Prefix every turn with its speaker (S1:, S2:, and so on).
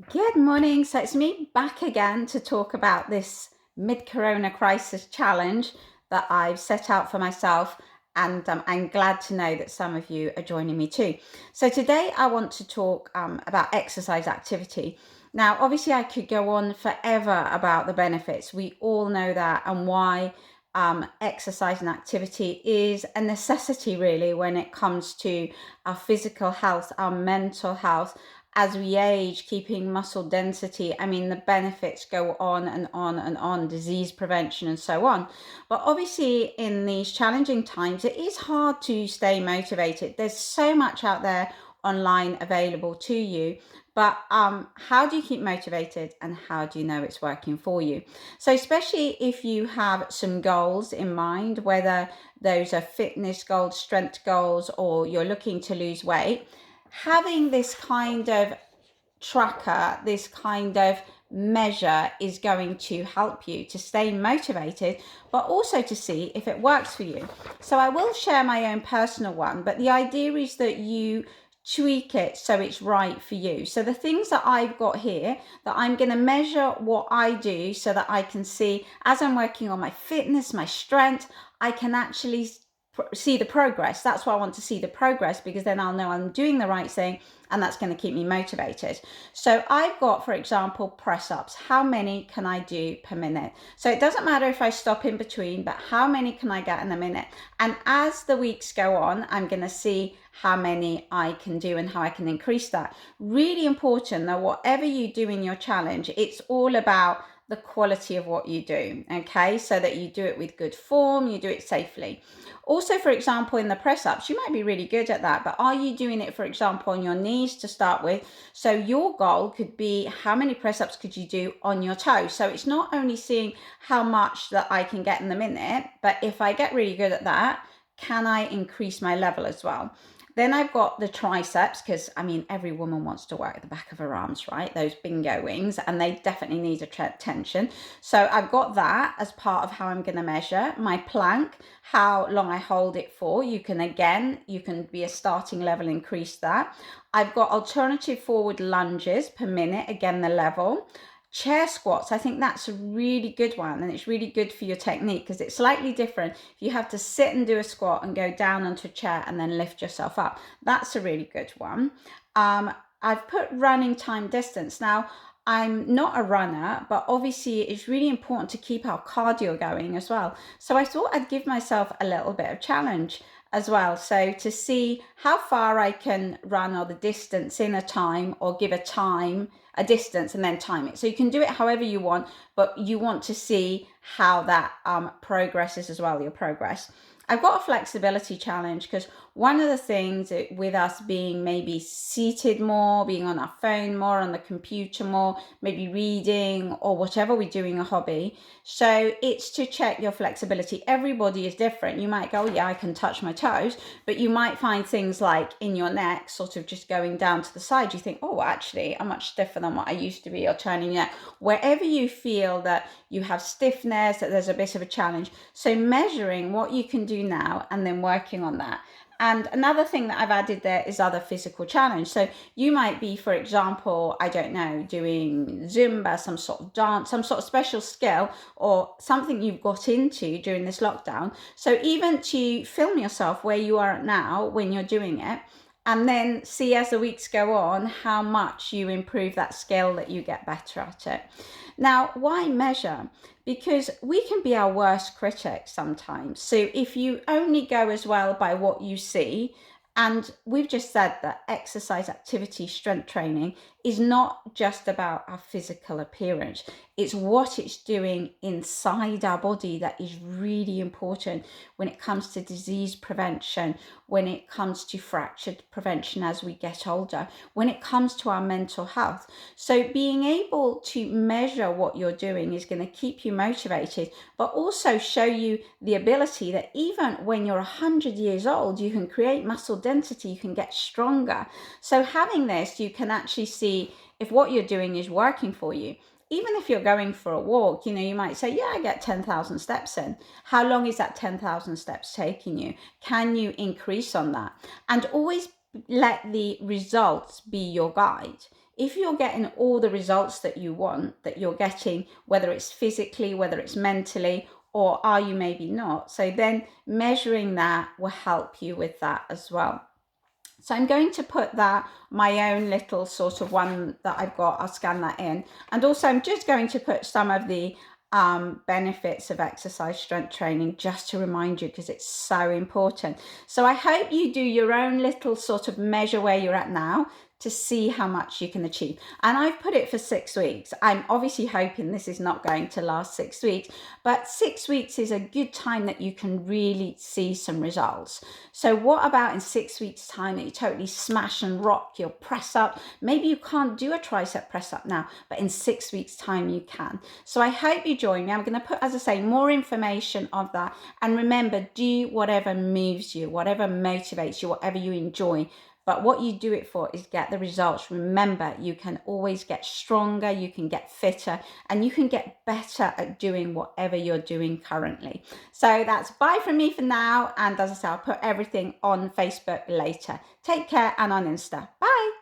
S1: Good morning. So it's me back again to talk about this mid-corona crisis challenge that I've set out for myself. And I'm glad to know that some of you are joining me too. So today I want to talk about exercise activity. Now, obviously, I could go on forever about the benefits. We all know that, and why exercise and activity is a necessity, really, when it comes to our physical health, our mental health as we age, keeping muscle density. I mean, the benefits go on and on and on, disease prevention and so on. But obviously, in these challenging times, it is hard to stay motivated. There's so much out there online available to you. But how do you keep motivated, and how do you know it's working for you? So, especially if you have some goals in mind, whether those are fitness goals, strength goals, or you're looking to lose weight, having this kind of tracker, this kind of measure is going to help you to stay motivated, but also to see if it works for you. So I will share my own personal one, but the idea is that you tweak it so it's right for you. So the things that I've got here, that I'm going to measure what I do so that I can see as I'm working on my fitness, my strength, I can actually see the progress. That's why I want to see the progress, because then I'll know I'm doing the right thing, and that's going to keep me motivated. So I've got, for example, press ups. How many can I do per minute? So it doesn't matter if I stop in between, but how many can I get in a minute? And as the weeks go on, I'm going to see how many I can do and how I can increase that. Really important that whatever you do in your challenge, it's all about the quality of what you do, okay? So that you do it with good form, you do it safely. Also, for example, in the press ups, you might be really good at that, but are you doing it, for example, on your knees to start with? So your goal could be, how many press ups could you do on your toes? So it's not only seeing how much that I can get in a minute, but if I get really good at that, can I increase my level as well? Then I've got the triceps, because I mean, every woman wants to work at the back of her arms, right? Those bingo wings, and they definitely need attention. So I've got that as part of how I'm going to measure my plank, how long I hold it for. You can be a starting level, increase that. I've got alternative forward lunges per minute, again, the level. Chair squats, I think that's a really good one, and it's really good for your technique because it's slightly different. If you have to sit and do a squat and go down onto a chair and then lift yourself up, that's a really good one. I've put running time distance. Now, I'm not a runner, but obviously it's really important to keep our cardio going as well. So I thought I'd give myself a little bit of challenge as well. So to see how far I can run, or the distance in a time, or give a distance and then time it. So you can do it however you want, but you want to see how that progresses as well, your progress. I've got a flexibility challenge, because one of the things with us being maybe seated more, being on our phone more, on the computer more, maybe reading or whatever we're doing, a hobby. So it's to check your flexibility. Everybody is different. You might go, oh, yeah, I can touch my toes, but you might find things like in your neck, sort of just going down to the side. You think, oh, actually, I'm much stiffer than what I used to be, or turning your neck. Wherever you feel that you have stiffness, that there's a bit of a challenge. So measuring what you can do now and then working on that. And another thing that I've added there is other physical challenge. So you might be, for example, I don't know, doing Zumba, some sort of dance, some sort of special skill, or something you've got into during this lockdown. So even to film yourself where you are now when you're doing it, and then see as the weeks go on how much you improve that skill, that you get better at it. Now, why measure? Because we can be our worst critics sometimes. So if you only go as well by what you see, and we've just said that exercise, activity, strength training is not just about our physical appearance. It's what it's doing inside our body that is really important when it comes to disease prevention, when it comes to fracture prevention as we get older, when it comes to our mental health. So being able to measure what you're doing is going to keep you motivated, but also show you the ability that even when you're 100 years old, you can create muscle density, you can get stronger. So having this, you can actually see if what you're doing is working for you. Even if you're going for a walk, you might say, yeah, I get 10,000 steps in. How long is that 10,000 steps taking you? Can you increase on that? And always let the results be your guide. If you're getting all the results that you want, that you're getting, whether it's physically, whether it's mentally, or are you maybe not? So then measuring that will help you with that as well. So I'm going to put that, my own little sort of one that I've got, I'll scan that in. And also I'm just going to put some of the benefits of exercise strength training just to remind you, because it's so important. So I hope you do your own little sort of measure where you're at now to see how much you can achieve. And I've put it for 6 weeks. I'm obviously hoping this is not going to last 6 weeks, but 6 weeks is a good time that you can really see some results. So what about in 6 weeks time that you totally smash and rock your press up? Maybe you can't do a tricep press up now, but in 6 weeks time you can. So I hope you join me. I'm going to put, as I say, more information of that. And remember, do whatever moves you, whatever motivates you, whatever you enjoy. But what you do it for is get the results. Remember, you can always get stronger, you can get fitter, and you can get better at doing whatever you're doing currently. So that's bye from me for now. And as I say, I'll put everything on Facebook later. Take care, and on Insta. Bye.